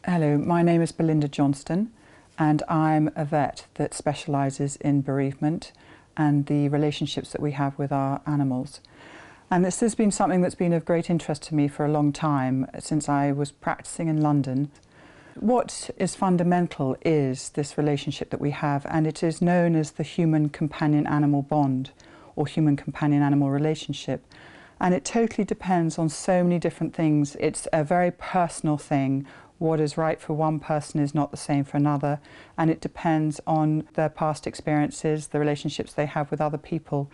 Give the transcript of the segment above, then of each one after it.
Hello, my name is Belinda and I'm a vet that specialises in bereavement and the relationships that we have with our animals. And this has been something that's been of great interest to me for a long time, since I was practising in London. What is fundamental is this relationship that we have, and it is known as the human companion-animal bond or human companion-animal relationship. And it totally depends on so many different things. It's a very personal thing. What is right for one person is not the same for another, and it depends on their past experiences, the relationships they have with other people.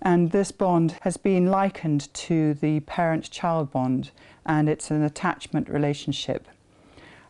And this bond has been likened to the parent-child bond, and it's an attachment relationship.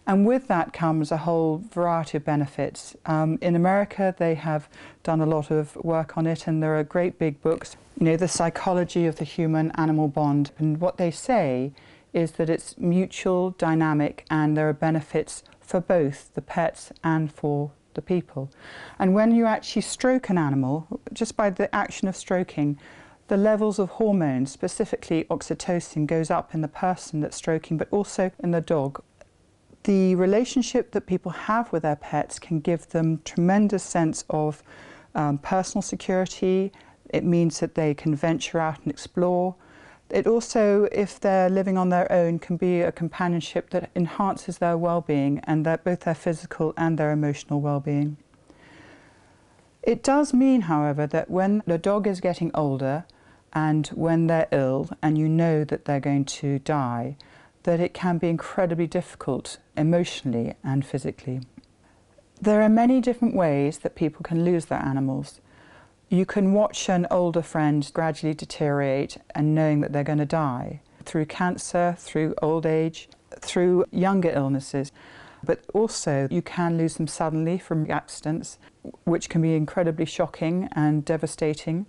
And with that comes a whole variety of benefits. In America, they have done a lot of work on it, and there are great big books. You know, the psychology of the human-animal bond. And what they say is that it's mutual, dynamic, and there are benefits for both the pets and for the people. And when you actually stroke an animal, just by the action of stroking, the levels of hormones, specifically oxytocin, goes up in the person that's stroking, but also in the dog. The relationship that people have with their pets can give them tremendous sense of personal security. It means that they can venture out and explore. It also, if they're living on their own, can be a companionship that enhances their well-being and both their physical and their emotional well-being. It does mean, however, that when the dog is getting older and when they're ill and you know that they're going to die, that it can be incredibly difficult emotionally and physically. There are many different ways that people can lose their animals. You can watch an older friend gradually deteriorate and knowing that they're going to die through cancer, through old age, through younger illnesses. But also you can lose them suddenly from accidents, which can be incredibly shocking and devastating.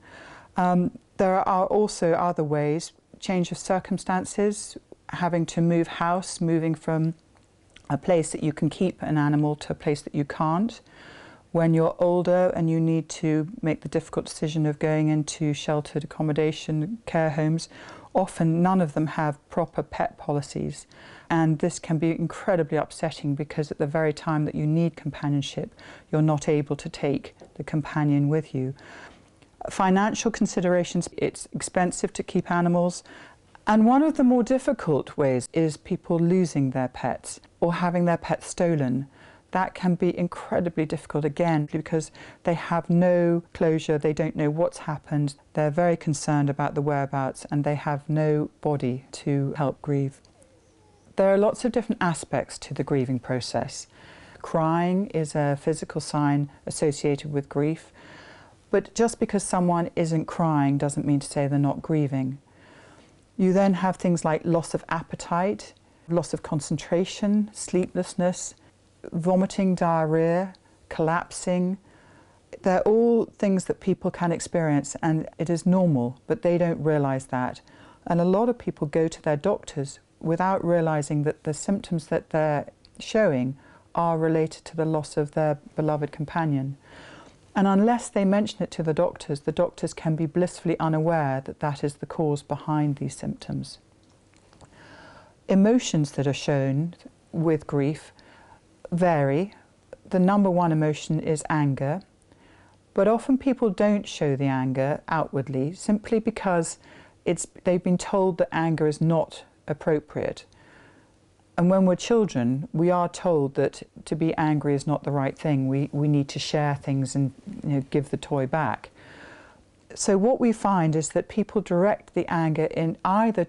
There are also other ways, change of circumstances, having to move house, moving from a place that you can keep an animal to a place that you can't. When you're older and you need to make the difficult decision of going into sheltered accommodation, care homes, often none of them have proper pet policies. And this can be incredibly upsetting because at the very time that you need companionship, you're not able to take the companion with you. Financial considerations, it's expensive to keep animals. And one of the more difficult ways is people losing their pets or having their pets stolen. That can be incredibly difficult again because they have no closure, they don't know what's happened, they're very concerned about the whereabouts and they have no body to help grieve. There are lots of different aspects to the grieving process. Crying is a physical sign associated with grief, but just because someone isn't crying doesn't mean to say they're not grieving. You then have things like loss of appetite, loss of concentration, sleeplessness, vomiting, diarrhea, collapsing. They're all things that people can experience and it is normal, but they don't realise that. And a lot of people go to their doctors without realising that the symptoms that they're showing are related to the loss of their beloved companion. And unless they mention it to the doctors can be blissfully unaware that that is the cause behind these symptoms. Emotions that are shown with grief vary. The number one emotion is anger, but often people don't show the anger outwardly simply because they've been told that anger is not appropriate. And when we're children, we are told that to be angry is not the right thing. We need to share things and give the toy back. So what we find is that people direct the anger in either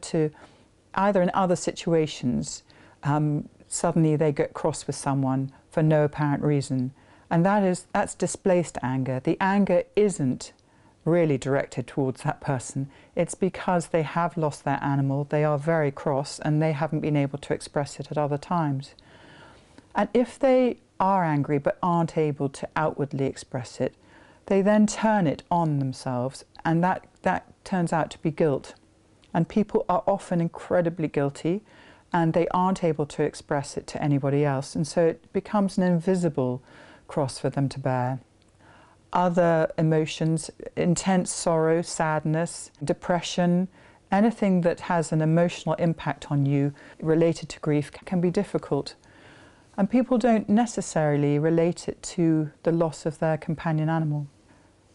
in other situations. Suddenly they get cross with someone for no apparent reason. And that's displaced anger. The anger isn't really directed towards that person. It's because they have lost their animal, they are very cross, and they haven't been able to express it at other times. And if they are angry but aren't able to outwardly express it, they then turn it on themselves, and that turns out to be guilt. And people are often incredibly guilty, and they aren't able to express it to anybody else, and so it becomes an invisible cross for them to bear. Other emotions, intense sorrow, sadness, depression, anything that has an emotional impact on you related to grief can be difficult. And people don't necessarily relate it to the loss of their companion animal.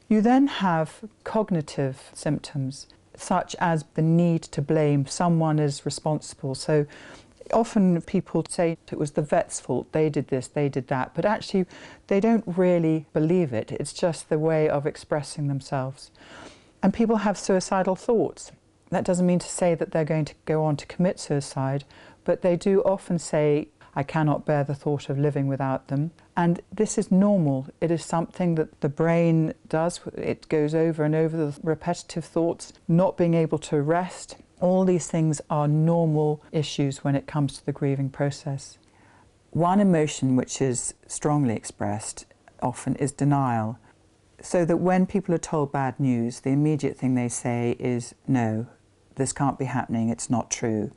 You then have cognitive symptoms, such as the need to blame someone as responsible. So often people say it was the vet's fault, they did this, they did that, but actually they don't really believe it. It's just the way of expressing themselves. And people have suicidal thoughts. That doesn't mean to say that they're going to go on to commit suicide, but they do often say, I cannot bear the thought of living without them. And this is normal. It is something that the brain does. It goes over and over the repetitive thoughts, not being able to rest. All these things are normal issues when it comes to the grieving process. One emotion which is strongly expressed often is denial. So that when people are told bad news, the immediate thing they say is, no, this can't be happening, it's not true.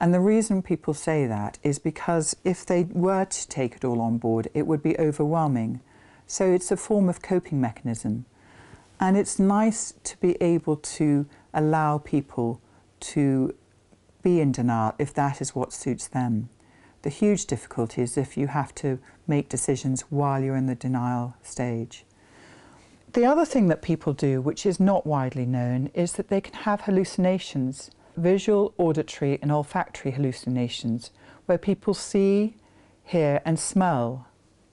And the reason people say that is because if they were to take it all on board, it would be overwhelming. So it's a form of coping mechanism. And it's nice to be able to allow people to be in denial if that is what suits them. The huge difficulty is if you have to make decisions while you're in the denial stage. The other thing that people do, which is not widely known, is that they can have hallucinations. Visual, auditory and olfactory hallucinations, where people see, hear and smell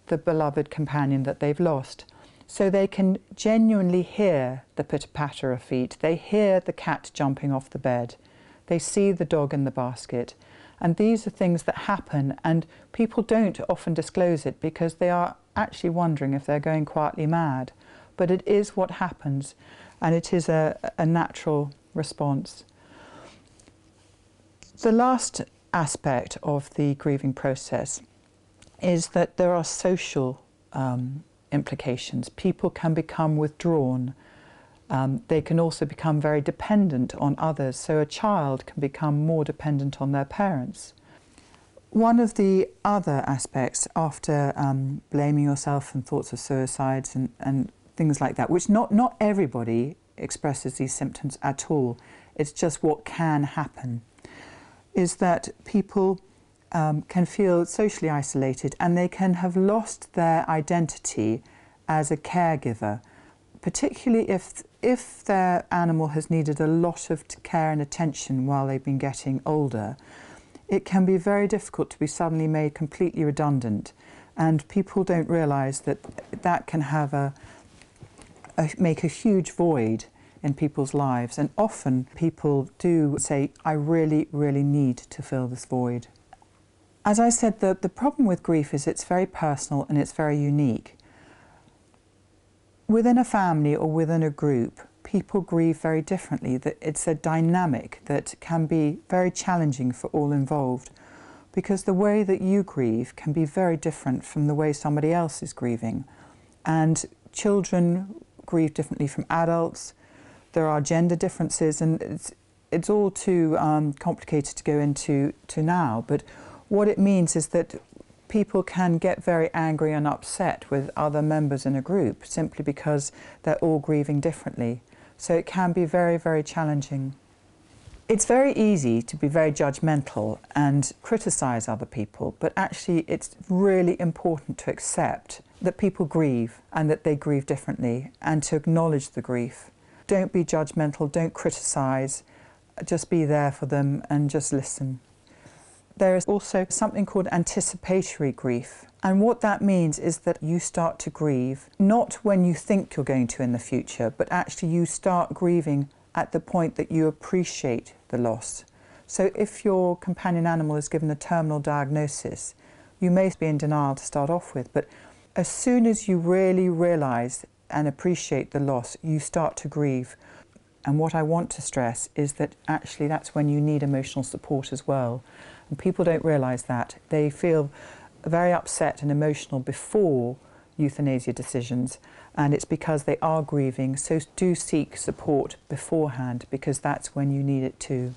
the beloved companion that they've lost. So they can genuinely hear the pitter-patter of feet, they hear the cat jumping off the bed, they see the dog in the basket. And these are things that happen, and people don't often disclose it because they are actually wondering if they're going quietly mad. But it is what happens, and it is a natural response. The last aspect of the grieving process is that there are social implications. People can become withdrawn. They can also become very dependent on others. So a child can become more dependent on their parents. One of the other aspects after blaming yourself and thoughts of suicides and things like that, which not everybody expresses these symptoms at all, it's just what can happen, is that people can feel socially isolated and they can have lost their identity as a caregiver, particularly if their animal has needed a lot of care and attention while they've been getting older. It can be very difficult to be suddenly made completely redundant, and people don't realise that that can have make a huge void in people's lives, and often people do say, I really, really need to fill this void. As I said, the problem with grief is it's very personal and it's very unique. Within a family or within a group, people grieve very differently. It's a dynamic that can be very challenging for all involved, because the way that you grieve can be very different from the way somebody else is grieving. And children grieve differently from adults. There are gender differences, and it's all too complicated to go into now. But what it means is that people can get very angry and upset with other members in a group simply because they're all grieving differently. So it can be very, very challenging. It's very easy to be very judgmental and criticise other people, but actually it's really important to accept that people grieve and that they grieve differently, and to acknowledge the grief. Don't be judgmental, don't criticise, just be there for them and just listen. There is also something called anticipatory grief, and what that means is that you start to grieve not when you think you're going to in the future, but actually you start grieving at the point that you appreciate the loss. So if your companion animal is given a terminal diagnosis, you may be in denial to start off with, but as soon as you really realise and appreciate the loss, you start to grieve. And what I want to stress is that actually that's when you need emotional support as well. And people don't realise that. They feel very upset and emotional before euthanasia decisions, and it's because they are grieving. So do seek support beforehand, because that's when you need it too.